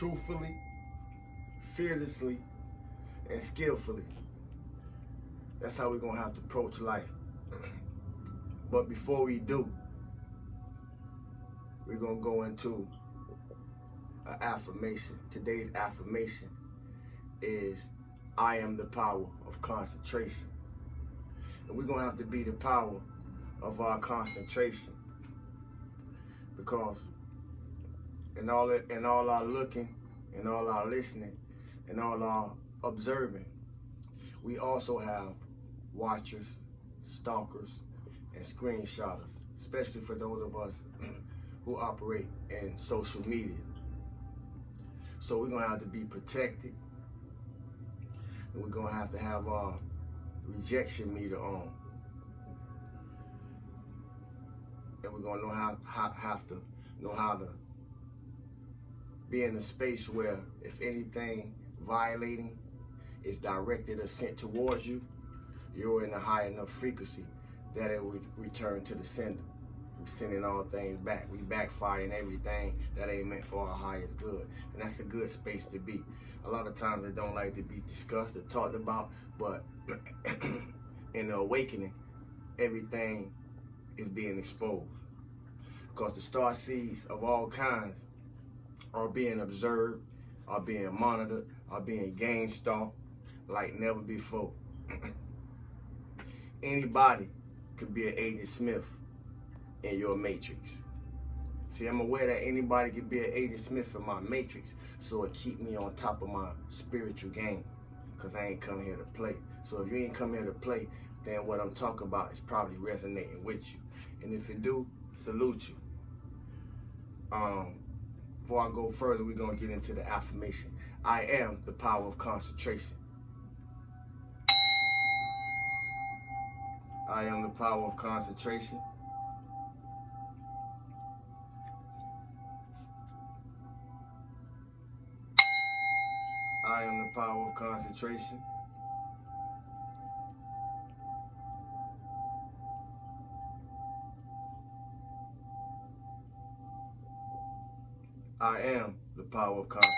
truthfully, fearlessly, and skillfully. That's how we're going to have to approach life. But before we do, we're going to go into an affirmation. Today's affirmation is, I am the power of concentration. And we're going to have to be the power of our concentration. Because in all our looking, in all our listening, and all our observing, we also have watchers, stalkers, and screenshotters, especially for those of us who operate in social media. So we're going to have to be protected, and we're going to have our rejection meter on. And we're going to have to know how to be in a space where if anything violating is directed or sent towards you, you're in a high enough frequency that it would return to the sender. We're sending all things back. We backfiring everything that ain't meant for our highest good. And that's a good space to be. A lot of times it don't like to be discussed or talked about, but in the awakening, everything is being exposed. Because the star seeds of all kinds are being observed, are being monitored, are being game stalked like never before. Anybody could be an Agent Smith in your matrix. See, I'm aware that anybody could be an Agent Smith in my matrix, so it keep me on top of my spiritual game, because I ain't come here to play. So if you ain't come here to play, then what I'm talking about is probably resonating with you. And if it do, salute you. Before I go further, we're going to get into the affirmation. I am the power of concentration. I am the power of concentration. I am the power of concentration. I am the power of concentration.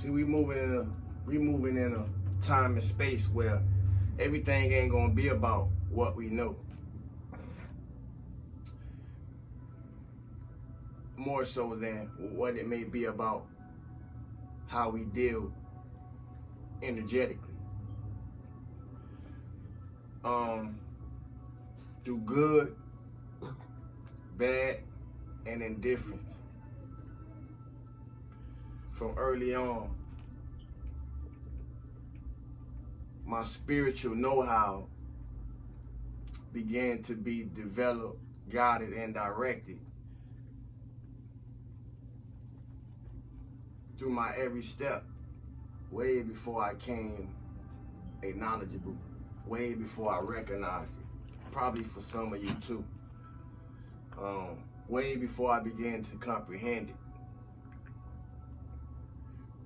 See, we moving in a time and space where everything ain't gonna be about what we know. More so than what it may be about how we deal energetically. Through good, bad, and indifference. From early on, my spiritual know-how began to be developed, guided, and directed through my every step, way before I came knowledgeable, way before I recognized it. Probably for some of you too. Way before I began to comprehend it.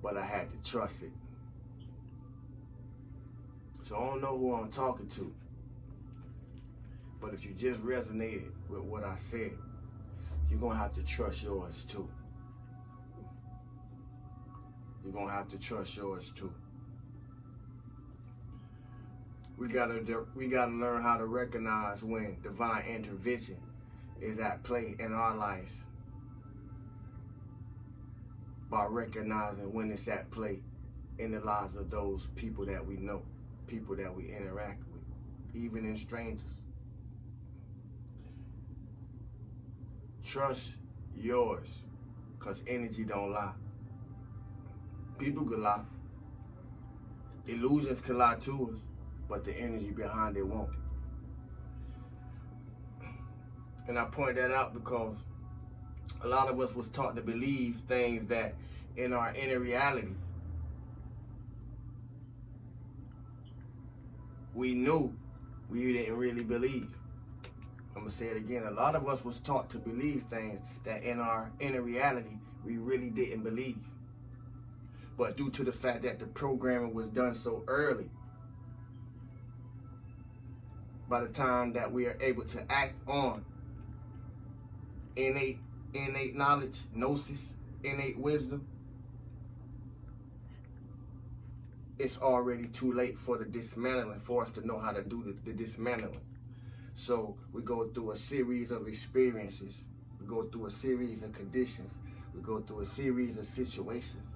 But I had to trust it. So I don't know who I'm talking to. But if you just resonated with what I said, you're going to have to trust yours too. You're going to have to trust yours too. We gotta learn how to recognize when divine intervention is at play in our lives by recognizing when it's at play in the lives of those people that we know, people that we interact with, even in strangers. Trust yours, because energy don't lie. People could lie. Illusions can lie to us, but the energy behind it won't. And I point that out because a lot of us was taught to believe things that in our inner reality we knew we didn't really believe. I'm gonna say it again. A lot of us was taught to believe things that in our inner reality we really didn't believe. But due to the fact that the programming was done so early, by the time that we are able to act on innate knowledge, gnosis, innate wisdom, it's already too late for the dismantling, for us to know how to do the dismantling. So we go through a series of experiences. We go through a series of conditions. We go through a series of situations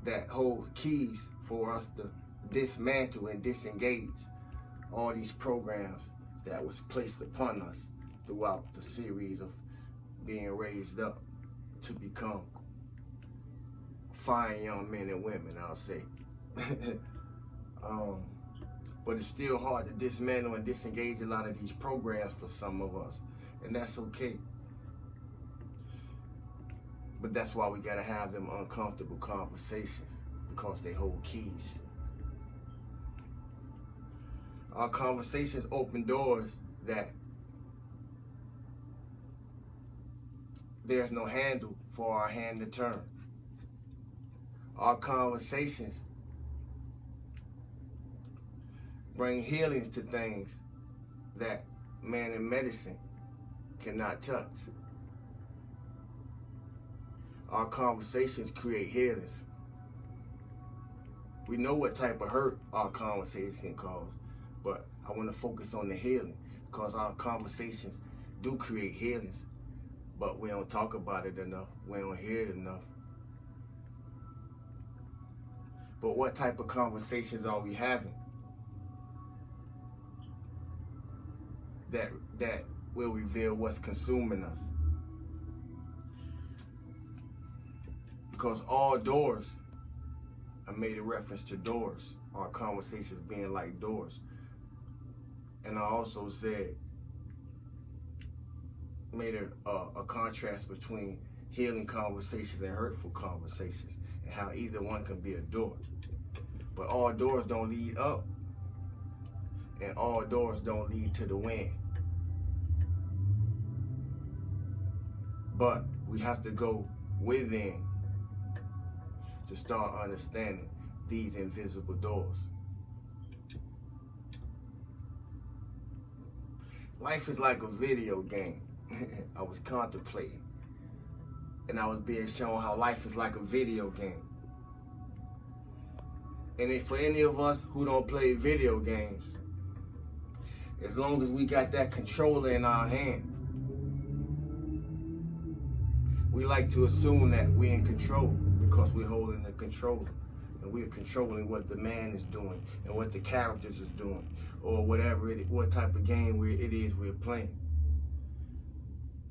that hold keys for us to dismantle and disengage all these programs that was placed upon us throughout the series of being raised up to become fine young men and women, I'll say. But it's still hard to dismantle and disengage a lot of these programs for some of us, and that's okay. But that's why we gotta have them uncomfortable conversations, because they hold keys. Our conversations open doors that there's no handle for our hand to turn. Our conversations bring healings to things that man in medicine cannot touch. Our conversations create healings. We know what type of hurt our conversations can cause, but I want to focus on the healing, because our conversations do create healings, but we don't talk about it enough. We don't hear it enough. But what type of conversations are we having that will reveal what's consuming us? Because all doors, I made a reference to doors, our conversations being like doors. And I also made a contrast between healing conversations and hurtful conversations, and how either one can be a door. But all doors don't lead up, and all doors don't lead to the wind. But we have to go within to start understanding these invisible doors. Life is like a video game. I was contemplating, and I was being shown how life is like a video game. And if for any of us who don't play video games, as long as we got that controller in our hand, we like to assume that we're in control because we're holding the controller, and we're controlling what the man is doing and what the characters is doing, or whatever what type of game it is we're playing.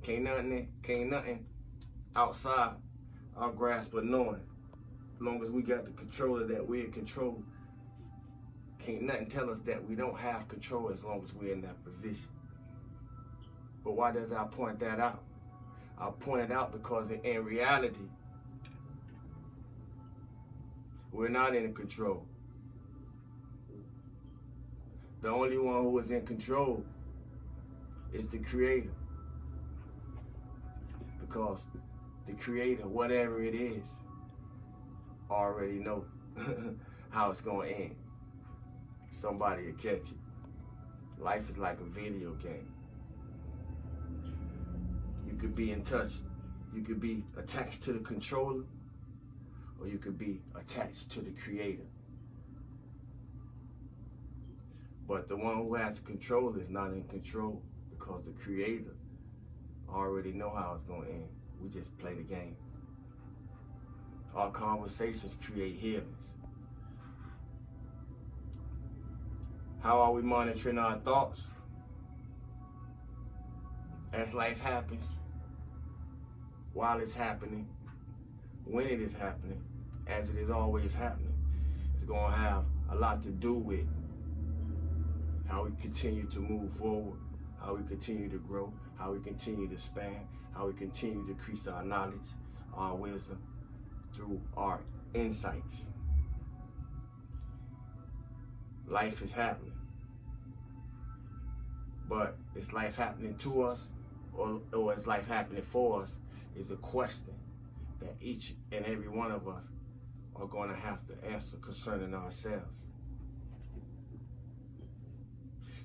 Can't nothing outside our grasp of knowing. As long as we got the controller that we're in control, can't nothing tell us that we don't have control as long as we're in that position. But why does I point that out? I point it out because in reality, we're not in control. The only one who is in control is the Creator. Because the Creator, whatever it is, already know how it's going to end. Somebody will catch it. Life is like a video game. You could be in touch. You could be attached to the controller, or you could be attached to the Creator. But the one who has control is not in control, because the Creator already know how it's going to end. We just play the game. Our conversations create healings. How are we monitoring our thoughts? As life happens, while it's happening, when it is happening, as it is always happening, it's going to have a lot to do with how we continue to move forward, how we continue to grow, how we continue to expand, how we continue to increase our knowledge, our wisdom, through our insights. Life is happening. But is life happening to us, or is life happening for us? is a question that each and every one of us are going to have to answer concerning ourselves.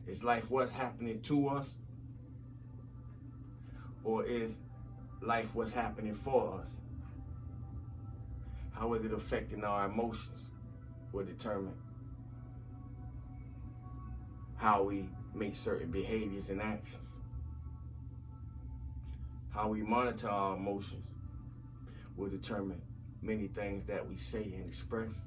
Is life what's happening to us? Or is life what's happening for us? How is it affecting our emotions? Will determine how we make certain behaviors and actions. How we monitor our emotions will determine many things that we say and express.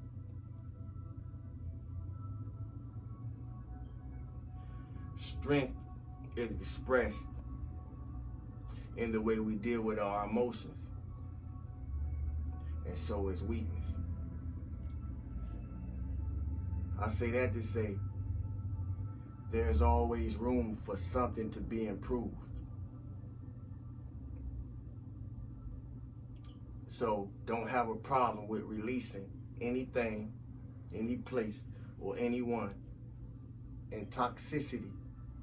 Strength is expressed in the way we deal with our emotions, and so is weakness. I say that to say there's always room for something to be improved. So don't have a problem with releasing anything, any place, or anyone in toxicity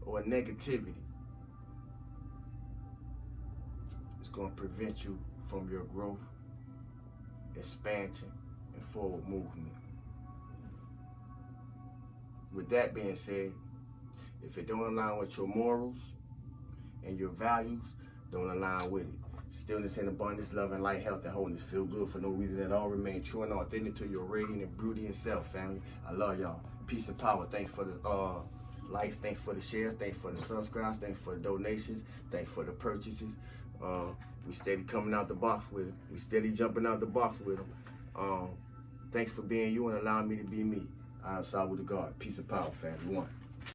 or negativity. It's going to prevent you from your growth, expansion, and forward movement. With that being said, if it don't align with your morals and your values, don't align with it. Stillness and abundance, love and light, health and wholeness. Feel good for no reason at all. Remain true and authentic to your radiant and brilliant self, family. I love y'all. Peace and power. Thanks for the likes. Thanks for the shares. Thanks for the subscribes. Thanks for the donations. Thanks for the purchases. We steady coming out the box with it. We steady jumping out the box with them. Thanks for being you and allowing me to be me. I am Saul with the God. Peace and power, family. One.